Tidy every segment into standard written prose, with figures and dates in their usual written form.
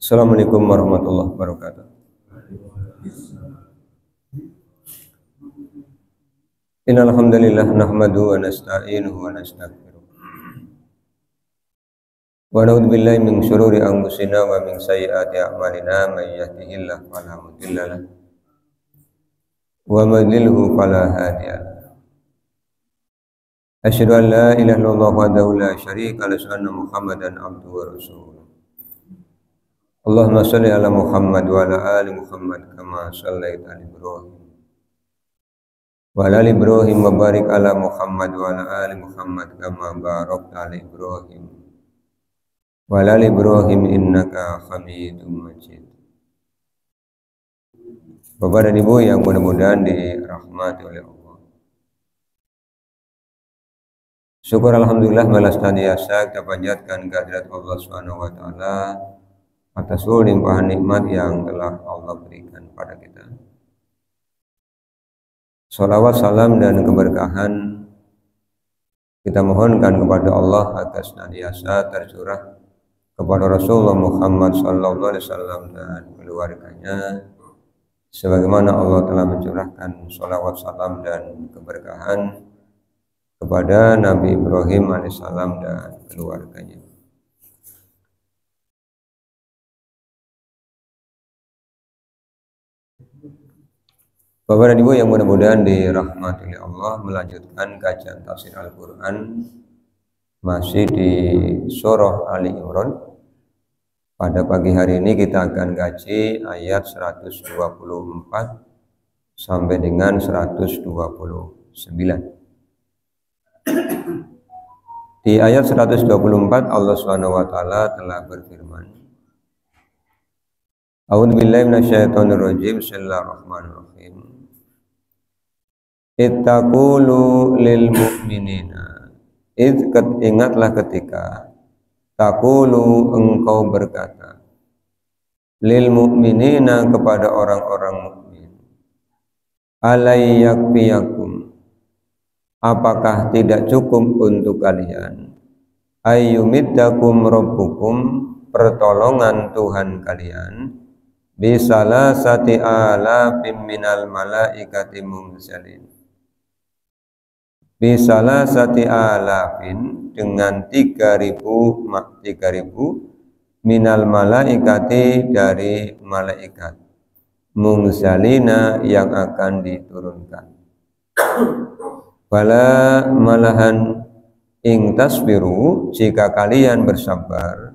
Assalamualaikum warahmatullahi wabarakatuh. Innal hamdalillah nahmaduhu wa nasta'inuhu wa nastaghfiruh. Wa na'udzu billahi min syururi anfusina wa min sayyiati a'malina may yahdihillahu fala mudilla lahu wa may yudlilhu fala hadiya lahu. Asyhadu an la ilaha illallah wahdahu la syarika lahu wa anna Muhammadan abduhu wa rasuluh. Allahumma shalli ala Muhammad wa ala ali Muhammad kama shallaita ala Ibrahim wa ala ali Ibrahim wa barik ala Muhammad wa ala ali Muhammad kama barakta ala Ibrahim wa ala ali Ibrahim innaka Hamidum Majid. Bapak dan Ibu yang mudah-mudahan dirahmati oleh Allah. Syukur alhamdulillah malas taniasa kita panjatkan kehadirat Allah Subhanahu wa taala atas seluruh limpahan nikmat yang telah Allah berikan pada kita. Salawat, salam dan keberkahan kita mohonkan kepada Allah atas senantiasa tercurah kepada Rasulullah Muhammad sallallahu alaihi wasallam dan keluarganya, sebagaimana Allah telah mencurahkan salawat, salam dan keberkahan kepada Nabi Ibrahim alaihissalam dan keluarganya. Bapak dan Ibu yang mudah-mudahan dirahmati oleh Allah, melanjutkan kajian tafsir Al-Quran masih di surah Ali Imran. Pada pagi hari ini kita akan kaji ayat 124 sampai dengan 129. Di ayat 124 Allah Subhanahu wa taala telah berfirman, A'udzu billahi minasyaitonir rajim. Bismillahirrahmanirrahim. Ittaqulu lil mu'minina. Ingatlah ketika taqulu engkau berkata lil mu'minina kepada orang-orang mukmin, alai yakfiyakum, apakah tidak cukup untuk kalian, ayyumiddakum rabbukum, pertolongan Tuhan kalian, bisalasati alafim minal malaikati munzalin, bisalasati alafin, dengan 3.000 minal malaikati, dari malaikat, munzalina, yang akan diturunkan. Bala malahan ing tasbiru, jika kalian bersabar,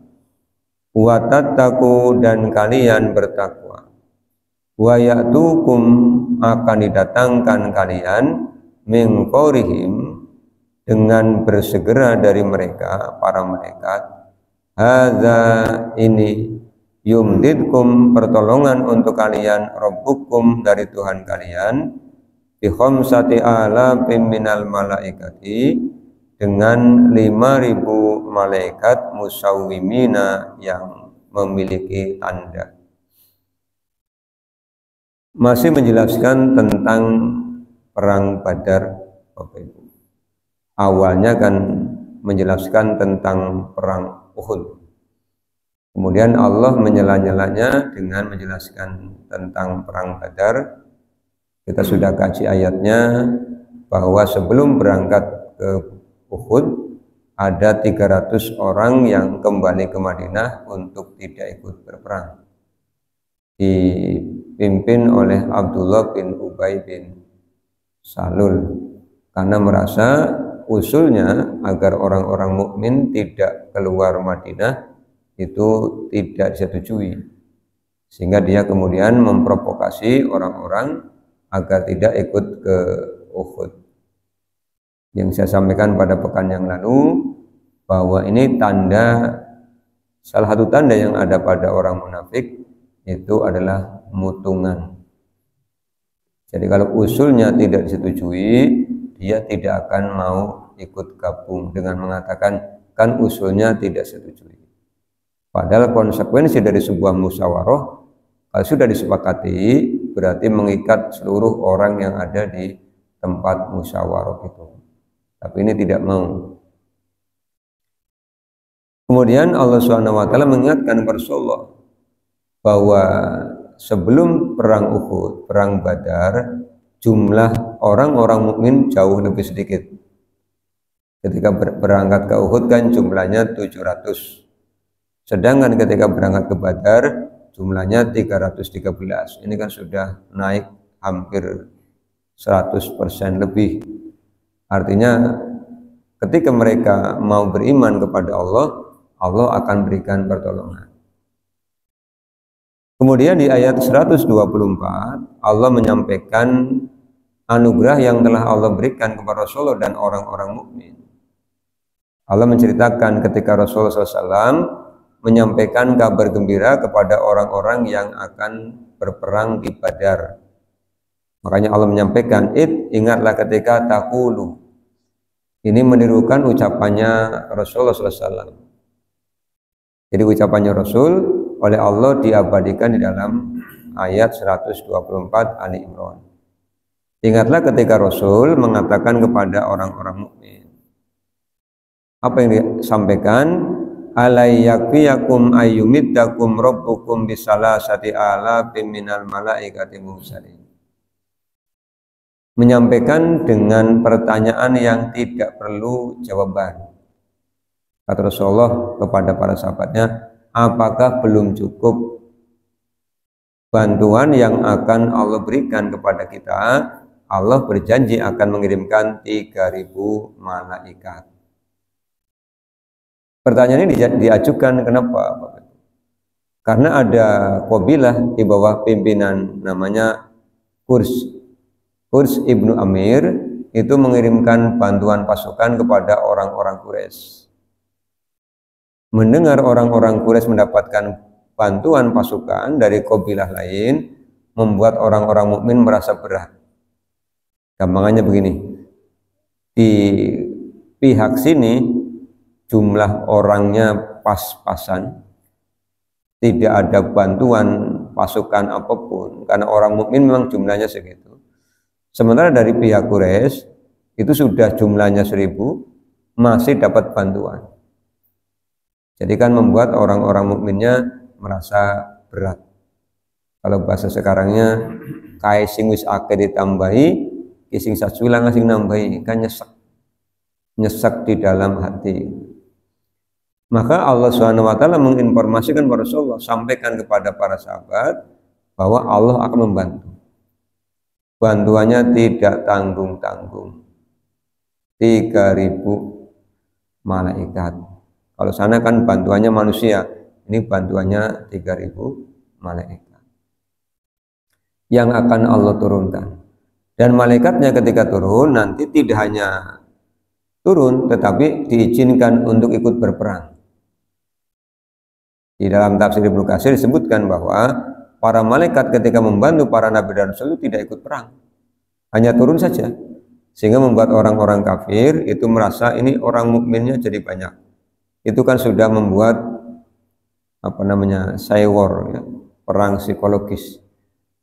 wa tattaqu, dan kalian bertakwa, wa ya'tukum, akan didatangkan kalian, min qawrihim, dengan bersegera dari mereka, para malaikat, hadza, ini, yumdidkum, pertolongan untuk kalian, rabbukum, dari Tuhan kalian, bi khamsati alafim minal malaikati, dengan 5.000 malaikat musawwimina, yang memiliki tanda. Masih menjelaskan tentang perang Badar, Bapak Ibu. Awalnya kan menjelaskan tentang perang Uhud. Kemudian Allah menyela-nyelanya dengan menjelaskan tentang perang Badar. Kita sudah kaji ayatnya bahwa sebelum berangkat ke Uhud ada 300 orang yang kembali ke Madinah untuk tidak ikut berperang, dipimpin oleh Abdullah bin Ubay bin Salul, karena merasa usulnya agar orang-orang mukmin tidak keluar Madinah itu tidak disetujui, sehingga dia kemudian memprovokasi orang-orang agar tidak ikut ke Uhud. Yang saya sampaikan pada pekan yang lalu bahwa ini tanda, salah satu tanda yang ada pada orang munafik itu adalah mutungan. Jadi kalau usulnya tidak disetujui, dia tidak akan mau ikut gabung dengan mengatakan kan usulnya tidak setujui. Padahal konsekuensi dari sebuah musyawarah, kalau sudah disepakati, berarti mengikat seluruh orang yang ada di tempat musyawarah itu. Tapi ini tidak mau. Kemudian Allah SWT mengingatkan Rasulullah bahwa sebelum perang Uhud, perang Badar, jumlah orang-orang mukmin jauh lebih sedikit. Ketika berangkat ke Uhud kan jumlahnya 700. Sedangkan ketika berangkat ke Badar jumlahnya 313. Ini kan sudah naik hampir 100% lebih. Artinya ketika mereka mau beriman kepada Allah, Allah akan berikan pertolongan. Kemudian di ayat 124 Allah menyampaikan anugerah yang telah Allah berikan kepada Rasulullah dan orang-orang mukmin. Allah menceritakan ketika Rasulullah SAW menyampaikan kabar gembira kepada orang-orang yang akan berperang di Badar. Makanya Allah menyampaikan, ingatlah ketika taqulu. Ini menirukan ucapannya Rasulullah SAW. Jadi ucapannya Rasul oleh Allah diabadikan di dalam ayat 124 Ali Imran. Ingatlah ketika Rasul mengatakan kepada orang-orang mukmin. Apa yang disampaikan? Alayyakfiyakum ayyumiddakum rabbukum bisalasati alafim minal malaikati mursalin. Menyampaikan dengan pertanyaan yang tidak perlu jawaban. Kata Rasulullah kepada para sahabatnya, apakah belum cukup bantuan yang akan Allah berikan kepada kita? Allah berjanji akan mengirimkan 3.000 malaikat. Pertanyaan ini diajukan kenapa? Karena ada qabilah di bawah pimpinan namanya Qurs ibnu Amir itu mengirimkan bantuan pasukan kepada orang-orang Quraisy. Mendengar orang-orang Quraisy mendapatkan bantuan pasukan dari qabilah lain, membuat orang-orang mukmin merasa berat. Gampangannya begini, di pihak sini jumlah orangnya pas-pasan, tidak ada bantuan pasukan apapun, karena orang mukmin memang jumlahnya segitu. Sementara dari pihak Quraisy itu sudah jumlahnya 1.000, masih dapat bantuan. Jadi kan membuat orang-orang mukminnya merasa berat. Kalau bahasa sekarangnya, kai sing wis akeh ditambahi, kising sajulang sing nambahi, kan nyesek di dalam hati. Maka Allah SWT menginformasikan kepada Rasulullah, sampaikan kepada para sahabat bahwa Allah akan membantu. Bantuannya tidak tanggung-tanggung. 3.000 malaikat. Kalau sana kan bantuannya manusia, ini bantuannya 3.000 malaikat yang akan Allah turunkan. Dan malaikatnya ketika turun nanti tidak hanya turun, tetapi diizinkan untuk ikut berperang. Di dalam tafsir Ibnu Katsir disebutkan bahwa para malaikat ketika membantu para nabi dan rasul tidak ikut perang, hanya turun saja, sehingga membuat orang-orang kafir itu merasa ini orang mukminnya jadi banyak. Itu kan sudah membuat war, ya, perang psikologis.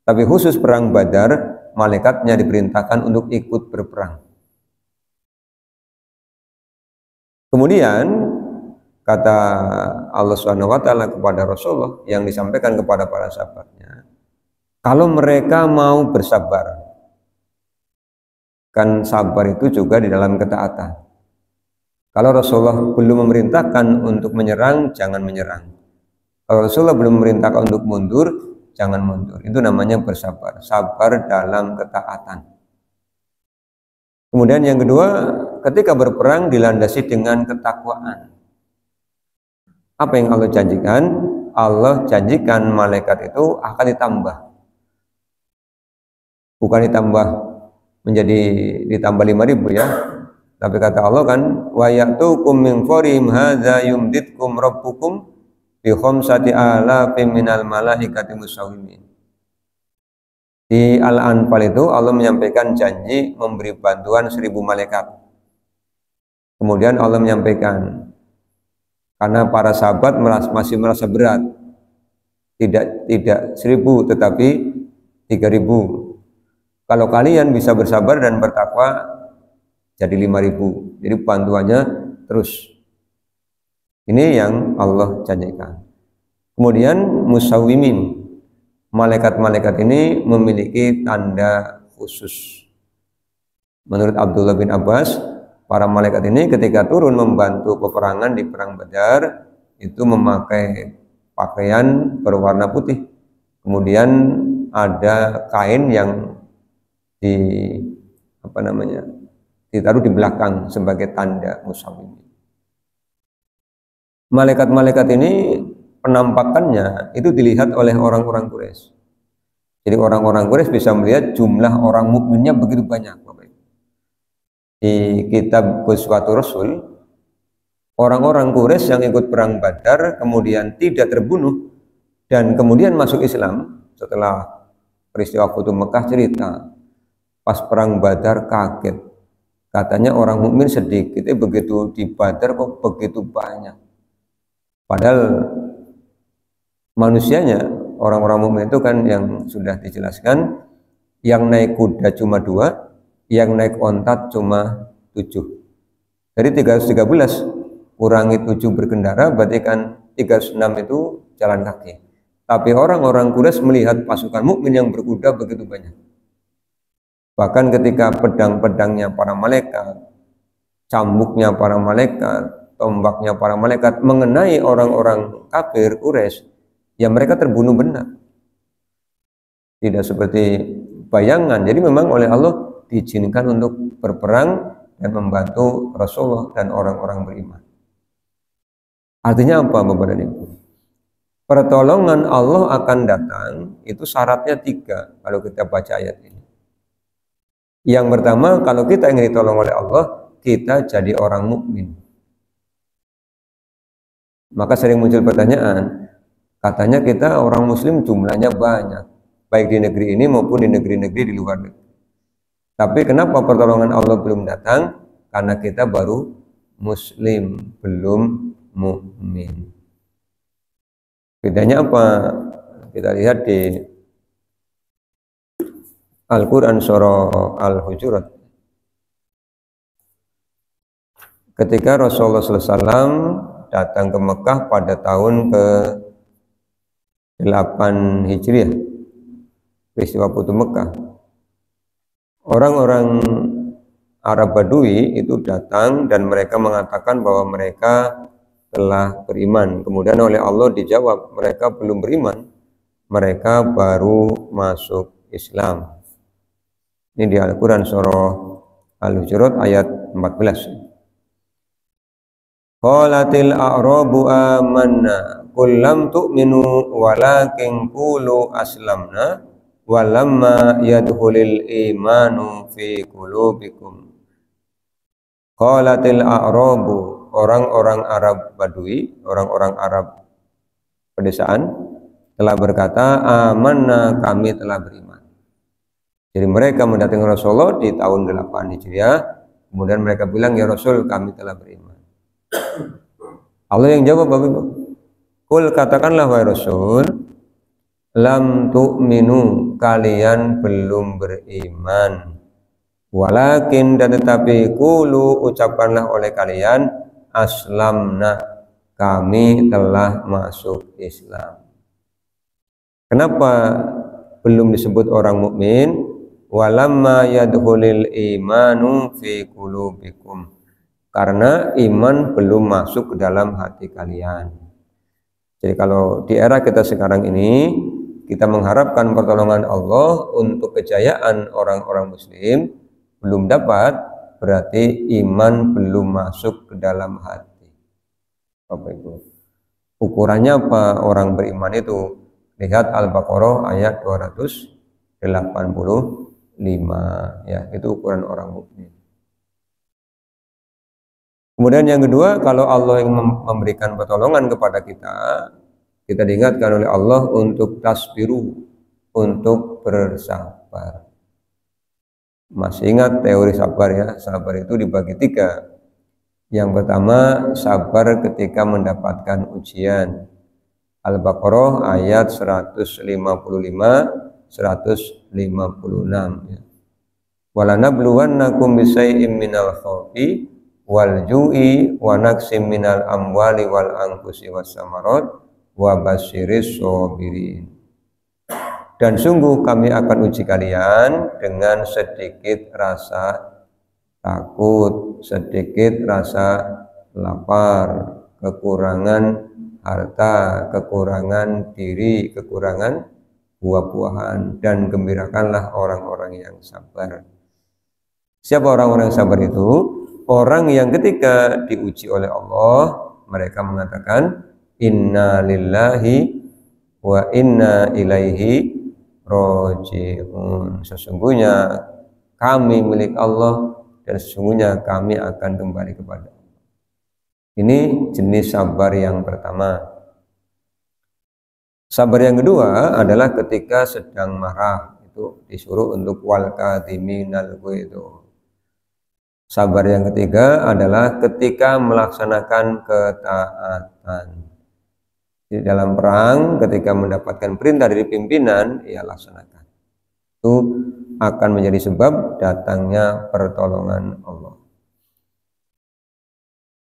Tapi khusus perang Badar, malaikatnya diperintahkan untuk ikut berperang. Kemudian kata Allah SWT kepada Rasulullah yang disampaikan kepada para sahabatnya, kalau mereka mau bersabar, kan sabar itu juga di dalam ketaatan. Kalau Rasulullah belum memerintahkan untuk menyerang, jangan menyerang. Kalau Rasulullah belum memerintahkan untuk mundur, jangan mundur. Itu namanya bersabar, sabar dalam ketaatan. Kemudian yang kedua, ketika berperang dilandasi dengan ketakwaan. Apa yang Allah janjikan? Allah janjikan malaikat itu akan ditambah. Bukan ditambah 5.000 ya. Tapi kata Allah kan, wa ya'tukum min fawrihim hadza yumditkum rabbukum bi khamsati alafin minal malaikati musawwimin. Di Al-Anfal itu Allah menyampaikan janji memberi bantuan 1.000 malaikat. Kemudian Allah menyampaikan, karena para sahabat masih merasa berat, tidak 1.000 tetapi 3.000. Kalau kalian bisa bersabar dan bertakwa jadi 5.000. Jadi bantuannya terus. Ini yang Allah janjikan. Kemudian musawwimin, malaikat-malaikat ini memiliki tanda khusus. Menurut Abdullah bin Abbas, para malaikat ini ketika turun membantu peperangan di perang Badar itu memakai pakaian berwarna putih. Kemudian ada kain yang ditaruh di belakang sebagai tanda musawwimin. Malaikat-malaikat ini penampakannya itu dilihat oleh orang-orang Quraisy. Jadi orang-orang Quraisy bisa melihat jumlah orang mukminnya begitu banyak. Di kitab Ghazwatur Rasul, orang-orang Quraisy yang ikut perang Badar kemudian tidak terbunuh dan kemudian masuk Islam setelah peristiwa Futuh Mekah cerita. Pas perang Badar kaget. Katanya orang mukmin sedikit, begitu di Badar kok begitu banyak. Padahal manusianya, orang-orang mukmin itu kan yang sudah dijelaskan, yang naik kuda cuma 2, yang naik onta cuma 7. Dari 313 kurangi 7 berkendara, berarti kan 306 itu jalan kaki. Tapi orang-orang Quraisy melihat pasukan mukmin yang berkuda begitu banyak. Bahkan ketika pedang-pedangnya para malaikat, cambuknya para malaikat, tombaknya para malaikat mengenai orang-orang kafir Quraisy, ya mereka terbunuh benar. Tidak seperti bayangan. Jadi memang oleh Allah diizinkan untuk berperang dan membantu Rasulullah dan orang-orang beriman. Artinya apa, Bapak dan Ibu? Pertolongan Allah akan datang itu syaratnya 3 kalau kita baca ayat ini. Yang pertama, kalau kita ingin ditolong oleh Allah, kita jadi orang mukmin. Maka sering muncul pertanyaan, katanya kita orang muslim jumlahnya banyak, baik di negeri ini maupun di negeri-negeri di luar negeri. Tapi kenapa pertolongan Allah belum datang? Karena kita baru muslim, belum mukmin. Bedanya apa? Kita lihat di Al-Quran surah Al-Hujurat. Ketika Rasulullah SAW datang ke Mekah pada tahun ke-8 Hijriah, peristiwa Futuh Mekah, orang-orang Arab Badui itu datang dan mereka mengatakan bahwa mereka telah beriman. Kemudian oleh Allah dijawab, mereka belum beriman, mereka baru masuk Islam. Ini di Al-Quran surah Al-Hujurat ayat 14. Qalatil a'rabu amanna qul lam tu'minu walakin qulu aslamna walamma yadkhulil imanu fi qulubikum. Qalatil a'rabu, orang-orang Arab Badui, orang-orang Arab pedesaan telah berkata, amanna, kami telah beriman. Jadi mereka mendatangi Rasulullah di tahun 8 Hijriah, kemudian mereka bilang, ya Rasul, kami telah beriman. Allah yang jawab, Bapak Ibu, kul, katakanlah wahai Rasul, lam tu'minu, kalian belum beriman, walakin, dan tetapi, kulu, ucapkanlah oleh kalian, aslamna, kami telah masuk Islam. Kenapa belum disebut orang mukmin? Walamma yadkhulil imanu fi qulubikum, karena iman belum masuk ke dalam hati kalian. Jadi kalau di era kita sekarang ini, kita mengharapkan pertolongan Allah untuk kejayaan orang-orang muslim belum dapat, berarti iman belum masuk ke dalam hati. Bapak Ibu, ukurannya apa orang beriman itu? Lihat Al-Baqarah ayat 285, ya, itu ukuran orang mukmin. Kemudian yang kedua, kalau Allah yang memberikan pertolongan kepada kita, kita diingatkan oleh Allah untuk tasbiru, untuk bersabar. Masih ingat teori sabar ya? Sabar itu dibagi 3. Yang pertama, sabar ketika mendapatkan ujian. Al-Baqarah ayat 155, 156 ya. Walanabluwannakum bisay'im minal khawfi wal ju'i wa naqsim minal amwali wal anfusi was samarat wa basyiris sabirin. Dan sungguh kami akan uji kalian dengan sedikit rasa takut, sedikit rasa lapar, kekurangan harta, kekurangan diri, kekurangan buah-buahan, dan gembirakanlah orang-orang yang sabar. Siapa orang-orang yang sabar itu? Orang yang ketika diuji oleh Allah, mereka mengatakan inna lillahi wa inna ilaihi raji'un. Sesungguhnya kami milik Allah dan sesungguhnya kami akan kembali kepada Allah. Ini jenis sabar yang pertama. Sabar yang kedua adalah ketika sedang marah, itu disuruh untuk wal kadhiminal ghaidh. Sabar yang ketiga adalah ketika melaksanakan ketaatan. Di dalam perang, ketika mendapatkan perintah dari pimpinan, ya laksanakan. Itu akan menjadi sebab datangnya pertolongan Allah.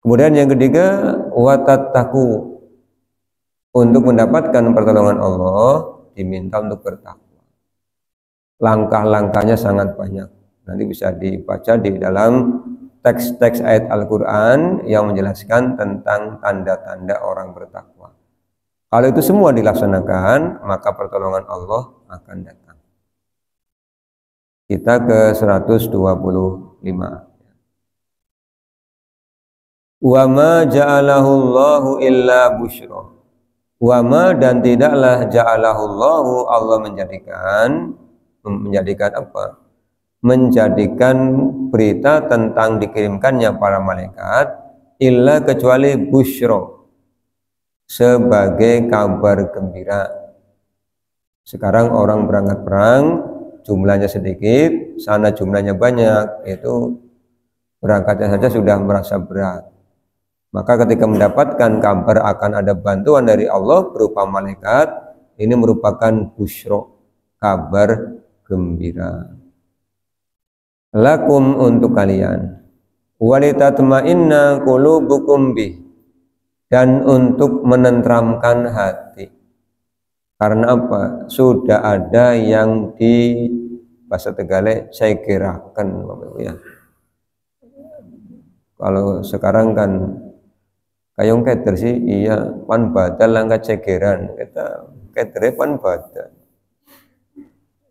Kemudian yang ketiga, watattaku. Untuk mendapatkan pertolongan Allah, diminta untuk bertakwa. Langkah-langkahnya sangat banyak. Nanti bisa dibaca di dalam teks-teks ayat Al-Quran yang menjelaskan tentang tanda-tanda orang bertakwa. Kalau itu semua dilaksanakan, maka pertolongan Allah akan datang. Kita ke 125. Wa ma ja'alahu Allahu illa busyra. Wa ma, dan tidaklah ja'alahu Allahu, Allah menjadikan apa? Menjadikan berita tentang dikirimkannya para malaikat illa kecuali busyra, sebagai kabar gembira. Sekarang orang berangkat perang, jumlahnya sedikit, sana jumlahnya banyak, itu berangkatnya saja sudah merasa berat. Maka ketika mendapatkan kabar akan ada bantuan dari Allah berupa malaikat, ini merupakan busyra, kabar gembira. Lakum, untuk kalian, walitatma'inna qulubukum bih, dan untuk menenteramkan hati. Karena apa? Sudah ada yang di bahasa Tegale saya kirakan, ya. Kalau sekarang kan kayong keder sih, iya pan badal langka cegeran, kita kedere pan badal.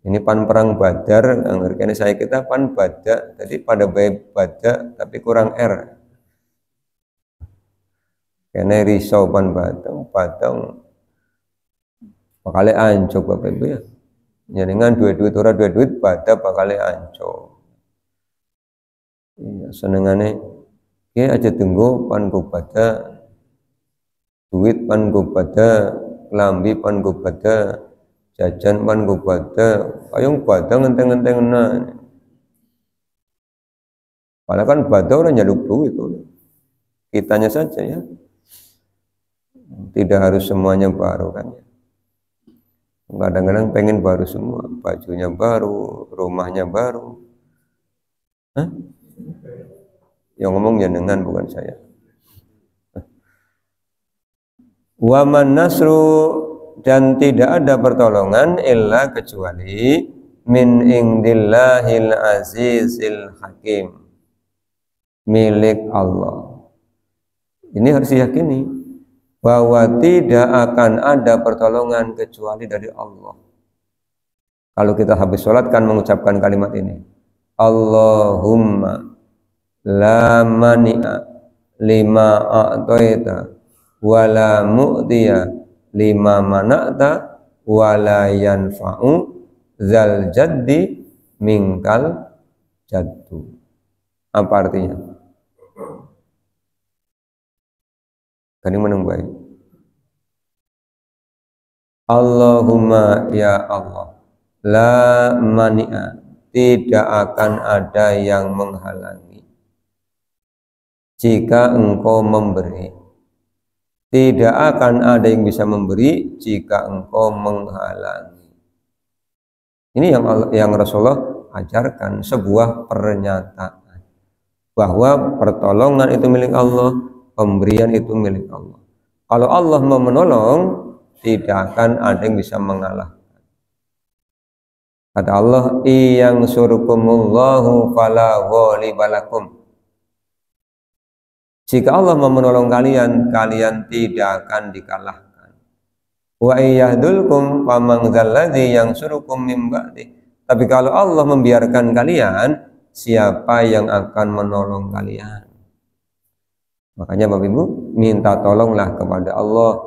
Ini pan perang Badar, ngerti saya kita pan bada, jadi pada baik bada tapi kurang R. Kene risau pan batang bakal ancok Bapak Ibu ya. Nyenengan duit ora duit bada bakal ancok. Iya, senengane ki aja tunggu pan go bada, duit pan go bada, kelambi pan go bada, jajan pan go bada, kayong bada ngenteng-ngentengna. Padahal kan bada orang nyaluk duit, kitanya saja ya. Tidak harus semuanya baru kan ya. Kadang-kadang pengen baru semua, bajunya baru, rumahnya baru. Hah? Yang ngomong jenengan bukan saya. Wa man nasru, dan tidak ada pertolongan illa kecuali min indillahil azizil hakim, milik Allah. Ini harus diyakini bahwa tidak akan ada pertolongan kecuali dari Allah. Kalau kita habis sholat kan mengucapkan kalimat ini, Allahumma la mani'a lima a'taita wa la mu'tiya lima mana'ta wa la yanfa'u zal jaddi minkal jaddu. Apa artinya? Kani meneng baik. Allahumma, ya Allah, la mani'a, tidak akan ada yang menghalangi jika engkau memberi. Tidak akan ada yang bisa memberi jika engkau menghalangi. Ini yang Rasulullah ajarkan, sebuah pernyataan. bahwa pertolongan itu milik Allah, pemberian itu milik Allah. Kalau Allah mau menolong, tidak akan ada yang bisa mengalah. Kata Allah, "Iyang surukumullahu fala ghalibalakum." Jika Allah mau menolong kalian, kalian tidak akan dikalahkan. Wa iyahdulkum famang dzalladzi yang surukum min ba'di. Tapi kalau Allah membiarkan kalian, siapa yang akan menolong kalian? Makanya Bapak Ibu, minta tolonglah kepada Allah.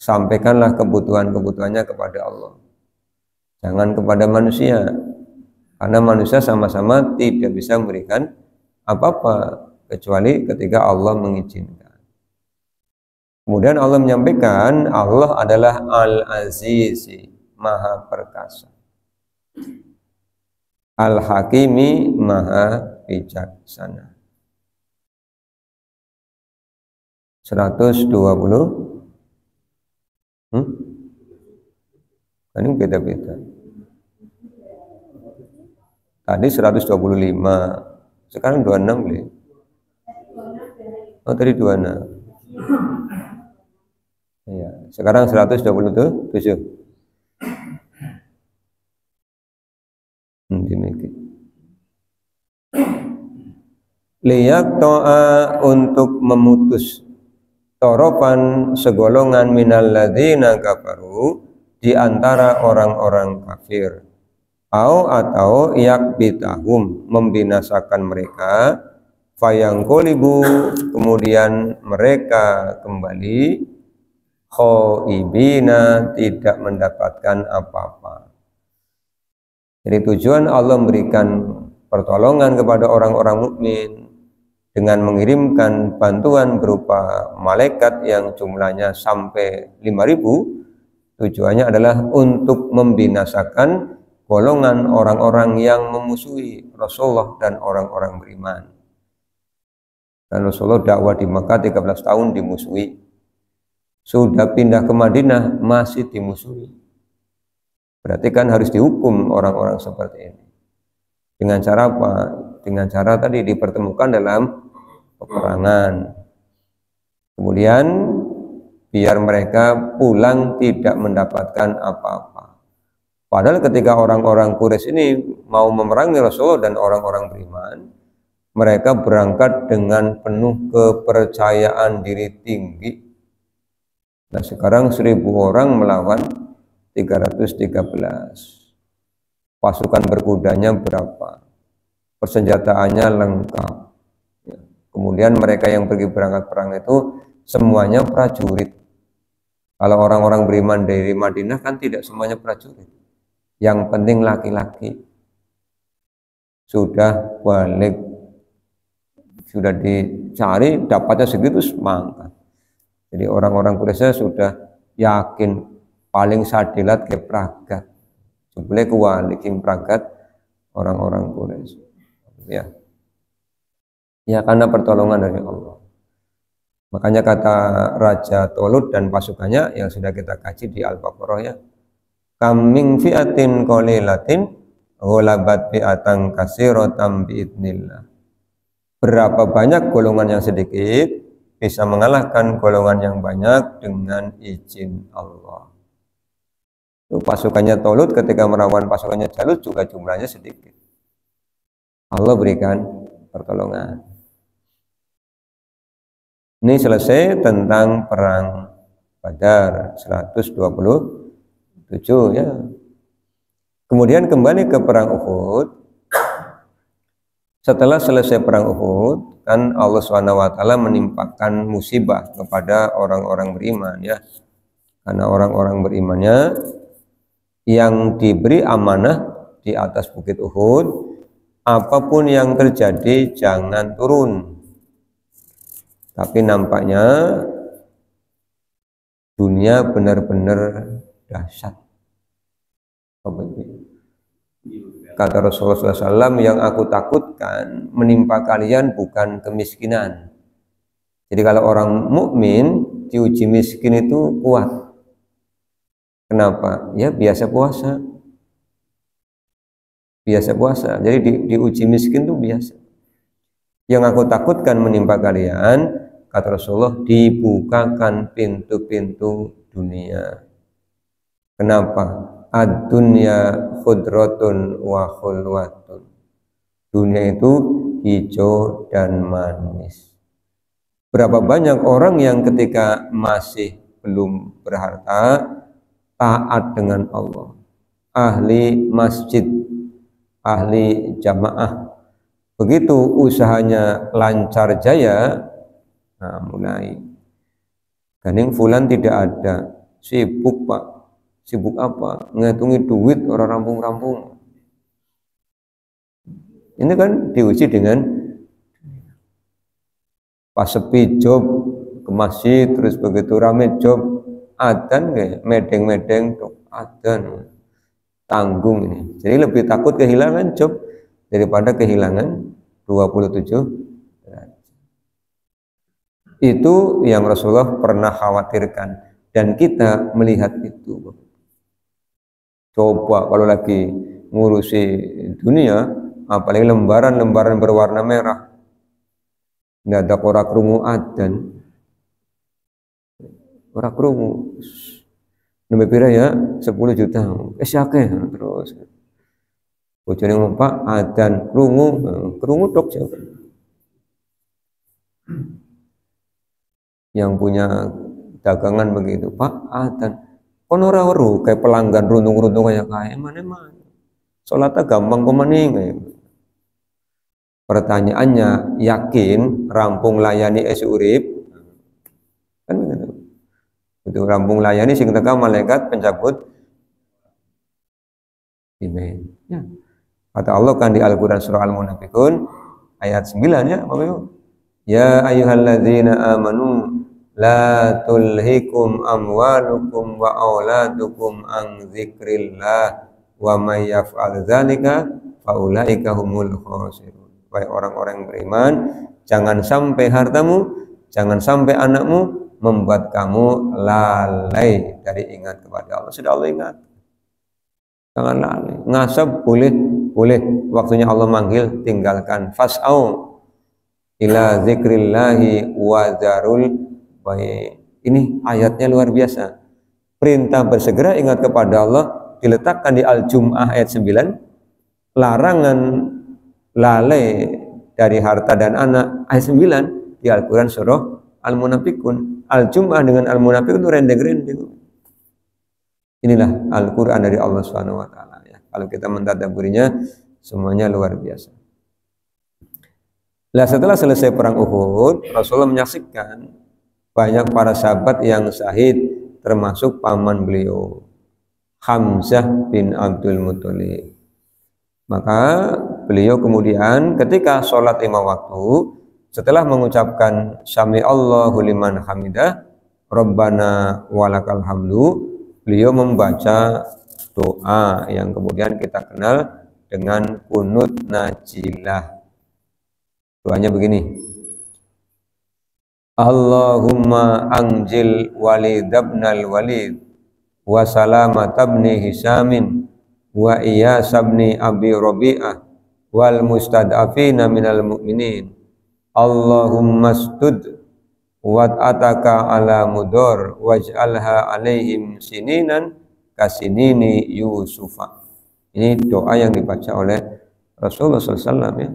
Sampaikanlah kebutuhan-kebutuhannya kepada Allah. Jangan kepada manusia. Karena manusia sama-sama tidak bisa memberikan apa-apa kecuali ketika Allah mengizinkan. Kemudian Allah menyampaikan, Allah adalah Al-Azizi, Maha Perkasa. Al-Hakimi, Maha Bijaksana. 120. Ini beda-beda. Tadi 125, sekarang 26 boleh. Oh tadi 26. Iya, sekarang 127. Demikian. Liyak to'a, untuk memutus torofan segolongan minal ladzina kafaru, di antara orang-orang kafir, atau yakbitahum, membinasakan mereka, fayangkolibu, kemudian mereka kembali khoibina, tidak mendapatkan apa-apa. Jadi tujuan Allah memberikan pertolongan kepada orang-orang mukmin dengan mengirimkan bantuan berupa malaikat yang jumlahnya sampai 5.000. Tujuannya adalah untuk membinasakan golongan orang-orang yang memusuhi Rasulullah dan orang-orang beriman. Dan Rasulullah dakwah di Makkah 13 tahun dimusuhi. Sudah pindah ke Madinah masih dimusuhi. Berarti kan harus dihukum orang-orang seperti ini. Dengan cara apa? Dengan cara tadi dipertemukan dalam peperangan. Kemudian biar mereka pulang tidak mendapatkan apa-apa. Padahal ketika orang-orang Quraisy ini mau memerangi Rasulullah dan orang-orang beriman, mereka berangkat dengan penuh kepercayaan diri tinggi. Nah sekarang 1.000 orang melawan 313. Pasukan berkudanya berapa? Persenjataannya lengkap. Kemudian mereka yang pergi berangkat perang itu semuanya prajurit. Kalau orang-orang beriman dari Madinah kan tidak semuanya prajurit. Yang penting laki-laki. Sudah balik, sudah dicari, dapatnya segitu semangat. Jadi orang-orang Quraisy sudah yakin paling sadilat ke pragat. Sebelah kuali kim pragat orang-orang Quraisy. Ya karena pertolongan dari Allah. Makanya kata Raja Tolut dan pasukannya yang sudah kita kaji di Al-Baqarah ya, kaming fi'atin qalilatin ghalabat fi'atan katsiratan biidznillah. Berapa banyak golongan yang sedikit bisa mengalahkan golongan yang banyak dengan izin Allah. Itu pasukannya Tolut ketika melawan pasukannya Jalut juga jumlahnya sedikit. Allah berikan pertolongan. Ini selesai tentang perang Badar 127 ya. Kemudian kembali ke perang Uhud. Setelah selesai perang Uhud, kan Allah SWT menimpakan musibah kepada orang-orang beriman ya. Karena orang-orang berimannya yang diberi amanah di atas bukit Uhud, apapun yang terjadi jangan turun. Tapi nampaknya dunia benar-benar dahsyat. Kata Rasulullah SAW, yang aku takutkan menimpa kalian bukan kemiskinan. Jadi kalau orang mukmin diuji miskin itu kuat. Kenapa? Ya biasa puasa. Biasa puasa. Jadi diuji miskin itu biasa. yang aku takutkan menimpa kalian, kata Rasulullah, dibukakan pintu-pintu dunia. Kenapa? Ad-dunya khudratun wa khulwatun. Dunia itu hijau dan manis. Berapa banyak orang yang ketika masih belum berharta taat dengan Allah, ahli masjid, ahli jamaah. Begitu usahanya lancar jaya, nah mulai gandeng fulan tidak ada, sibuk pak, sibuk apa? Ngitungi duit orang rampung-rampung. Ini kan diuji dengan pas sepi job ke masjid, terus begitu rame job adzan kayak medeng-medeng adzan tanggung ini. Jadi lebih takut kehilangan job daripada kehilangan 27 derajat. Itu yang Rasulullah pernah khawatirkan dan kita melihat itu. Coba kalau lagi ngurusi dunia, apalagi lembaran-lembaran berwarna merah, nggak ada ora krungu adzan, ora krungu, nembe pira ya 10 juta, akeh terus. Bojone ngomong Pak adzan krungu tok jawab. Yang punya dagangan begitu, Pak adzan, kon ora weru kayak pelanggan runtung-runtung kayak mana-mana. Salatnya gampang kemaning kayak. Pertanyaannya, yakin rampung layani esi urip? Kan begitu. Itu rampung layani sing teka malaikat pencabut email. Ya. Kata Allah kan di Al-Qur'an surah Al-Munafiqun ayat 9 ya, Bapak Ibu. Ya ayyuhalladzina amanu la tulhikum amwalukum wa auladukum an dzikrillah wa may yaf'al dzalika faulaika humul khasirun. Wahai orang-orang yang beriman, jangan sampai hartamu, jangan sampai anakmu membuat kamu lalai dari ingat kepada Allah. Sudah Allah ingat, jangan lalai. Ngasab boleh, waktunya Allah manggil tinggalkan. Fas'au ila zikrillahi wa zarul baik. Ini ayatnya luar biasa. Perintah bersegera ingat kepada Allah diletakkan di Al-Jum'ah ayat 9. Larangan lalai dari harta dan anak ayat 9 di Al-Quran surah Al-Munafiqun. Al-Jum'ah dengan Al-Munafiqun itu rendeng-rendeng. Inilah Al-Quran dari Allah SWT ya. Kalau kita mentadabburinya semuanya luar biasa. Nah, setelah selesai perang Uhud, Rasulullah menyaksikan banyak para sahabat yang syahid, termasuk paman beliau Hamzah bin Abdul Muthalib. Maka beliau kemudian ketika sholat 5 waktu, setelah mengucapkan Sami Allahu liman hamidah, Rabbana walakal hamdu, beliau membaca doa yang kemudian kita kenal dengan kunut najilah. Doanya begini. Allahumma anjil walid ibnal walid wa salamat ibni hisamin wa iyas ibni abi rabi'ah wal mustad'afina minal mu'minin. Allahumma stud wat'ataka ala mudor waj'alha alaihim sininan kasinini Yusufa. Ini doa yang dibaca oleh Rasulullah SAW ya.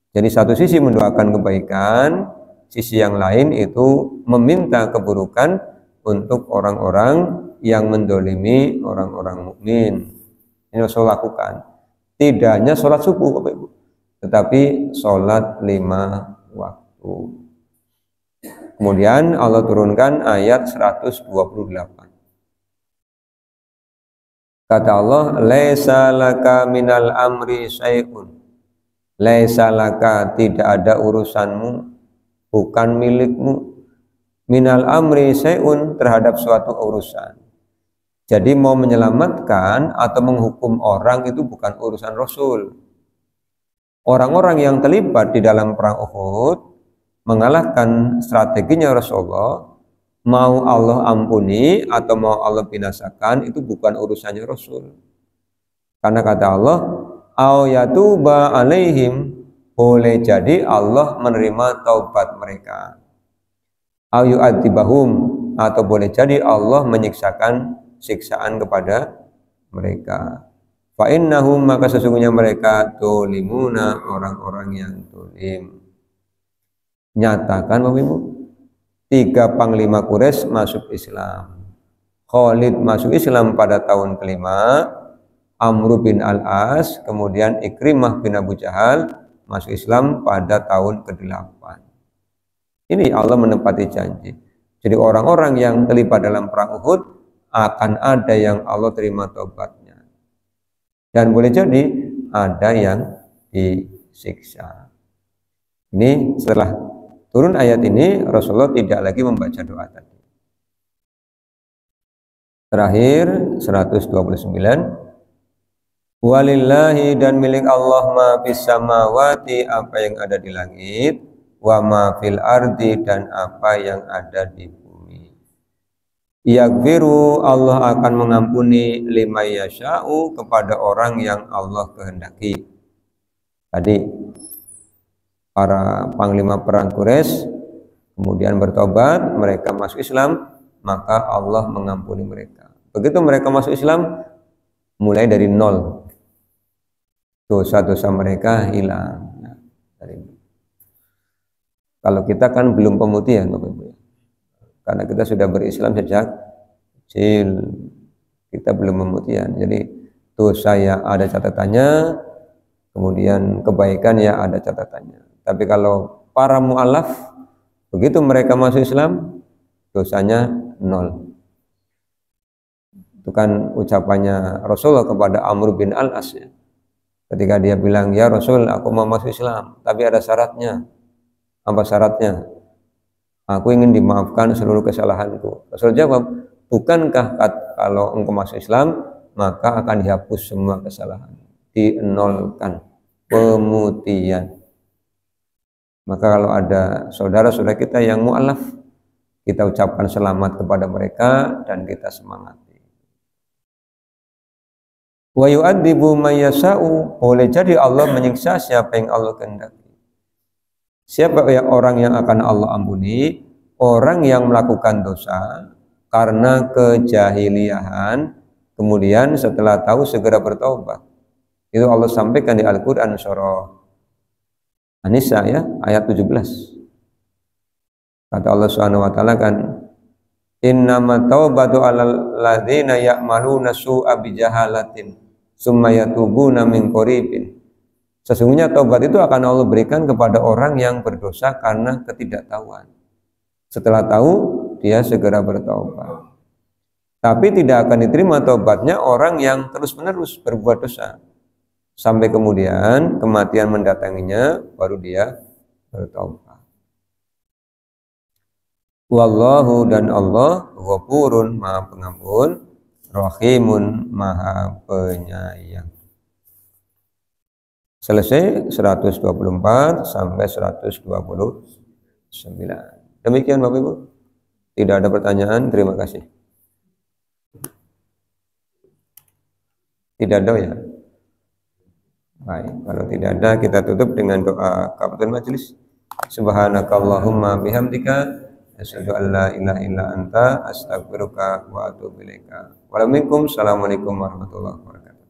Jadi satu sisi mendoakan kebaikan, sisi yang lain itu meminta keburukan untuk orang-orang yang mendolimi orang-orang mukmin. Ini Rasul lakukan. Tidak hanya sholat subuh Bapak Ibu, tetapi sholat 5 waktu. Kemudian Allah turunkan ayat 128. Kata Allah, laisa laka minal amri syai'un. Laisa laka, tidak ada urusanmu, bukan milikmu, minal amri syai'un, terhadap suatu urusan. Jadi mau menyelamatkan atau menghukum orang itu bukan urusan Rasul. Orang-orang yang terlibat di dalam perang Uhud mengalahkan strateginya Rasulullah, mau Allah ampuni atau mau Allah binasakan itu bukan urusannya Rasul. Karena kata Allah, au yatuba alaihim, boleh jadi Allah menerima taubat mereka. Au yu'adzibahum, atau boleh jadi Allah menyiksakan siksaan kepada mereka. Fa innahum, maka sesungguhnya mereka tulimuna, orang-orang yang tulim. Nyatakan Bapak Ibu, 3 panglima Quraisy masuk Islam. Khalid masuk Islam pada tahun kelima, Amr bin Al-As, kemudian Ikrimah bin Abu Jahal masuk Islam pada tahun ke-8. Ini Allah menepati janji. Jadi orang-orang yang terlibat dalam perang Uhud akan ada yang Allah terima taubatnya. Dan boleh jadi ada yang disiksa. Ini setelah turun ayat ini, Rasulullah tidak lagi membaca doa tadi. Terakhir 129, walillahi, dan milik Allah ma fis samawati, apa yang ada di langit, wa ma fil ardi, dan apa yang ada di bumi. Yaghfiru, Allah akan mengampuni lima yasha'u, kepada orang yang Allah kehendaki. Tadi para panglima perang Quraisy kemudian bertobat, mereka masuk Islam, maka Allah mengampuni mereka. Begitu mereka masuk Islam, mulai dari nol, dosa-dosa mereka hilang. Kalau kita kan belum pemutihan, Bapak Ibu, karena kita sudah berislam sejak kecil, kita belum pemutihan. Jadi dosa ya ada catatannya, kemudian kebaikan ya ada catatannya. Tapi kalau para mu'alaf, begitu mereka masuk Islam, dosanya nol. Itu kan ucapannya Rasulullah kepada Amr bin Al-As, ya. Ketika dia bilang, ya Rasul, aku mau masuk Islam, tapi ada syaratnya. Apa syaratnya? Aku ingin dimaafkan seluruh kesalahanku. Rasul jawab, bukankah kalau engkau masuk Islam, maka akan dihapus semua kesalahan, dinolkan, pemutihan. Maka kalau ada saudara-saudara kita yang mu'alaf, kita ucapkan selamat kepada mereka dan kita semangati. Wa yu'adzibu may yasha'u, boleh jadi Allah menyiksa siapa yang Allah kehendaki. Siapa yang orang yang akan Allah ampuni? Orang yang melakukan dosa karena kejahiliahan, kemudian setelah tahu segera bertaubat. Itu Allah sampaikan di Al-Quran surah An-Nisa, ya, ayat 17. Kata Allah Subhanahu wa taala kan, innama taubatu 'alal ladzina ya'maluna su'a bijahalatin summa yatubuna min qaribin. Sesungguhnya taubat itu akan Allah berikan kepada orang yang berdosa karena ketidaktahuan. Setelah tahu, dia segera bertaubat. Tapi tidak akan diterima taubatnya orang yang terus-menerus berbuat dosa, sampai kemudian kematian mendatanginya, baru dia bertaubat. Wallahu, dan Allah Ghafurun, Maha Pengampun, Rahimun, Maha Penyayang. Selesai 124 sampai 129. Demikian Bapak Ibu. Tidak ada pertanyaan, terima kasih. Tidak ada, ya? Baik, kalau tidak ada, kita tutup dengan doa kafatul majelis. Subhanakallahumma bihamdika, asyhadu an la ilaha illa anta, astaghfiruka wa atubu ilaika. Waalaikumsalam warahmatullahi wabarakatuh.